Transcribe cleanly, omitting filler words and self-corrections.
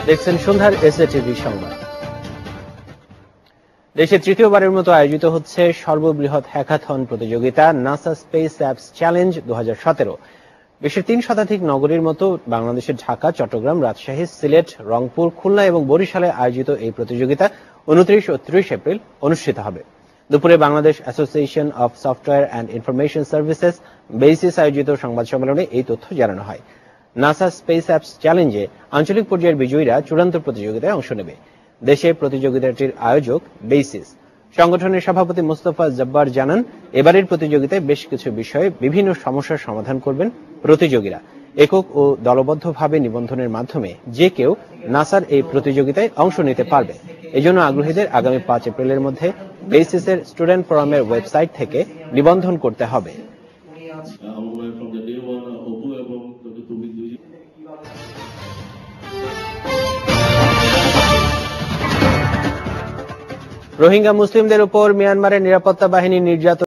দেখছেন সন্ধ্যার এসএটিভি সংবাদ। দেশে তৃতীয়বারের মতো আয়োজিত হচ্ছে সর্ববৃহৎ হ্যাকাথন প্রতিযোগিতা নাসা স্পেস অ্যাপস চ্যালেঞ্জ 2017। বিশ্বের 3 শতাধিক নগরীর মতো বাংলাদেশের ঢাকা, চট্টগ্রাম, রাজশাহী, সিলেট, রংপুর, খুলনা এবং বরিশালে আয়োজিত এই প্রতিযোগিতা 29 ও 30 এপ্রিল অনুষ্ঠিত হবে। দুপুরে Bangladesh association of software and information services basis আয়োজিত সংবাদ সম্মেলনে এই তথ্য জানানো হয়। নাসা স্পেস অ্যাপস চ্যালেঞ্জে আঞ্চলিক পর্যায়ের বিজয়ীরা চূড়ান্ত প্রতিযোগিতায় অংশ নেবে। দেশে প্রতিযোগিতাটির আয়োজক বেসিস। সংগঠনের সভাপতি মোস্তফা জব্বার জানান, এবারের প্রতিযোগিতায় বেশ কিছু বিষয়ে বিভিন্ন সমস্যার সমাধান করবেন প্রতিযোগীরা। একক ও দলবদ্ধভাবে নিবন্ধনের মাধ্যমে যে কেউ নাসার এই প্রতিযোগিতায় অংশ নিতে পারবে। এজন্য আগ্রহীদের আগামী 5 এপ্রিলের মধ্যে বেসিসের স্টুডেন্ট ফোরামের ওয়েবসাইট থেকে নিবন্ধন করতে হবে। রোহিঙ্গা মুসলিমদের উপর মিয়ানমারের নিরাপত্তা বাহিনী নির্যাতন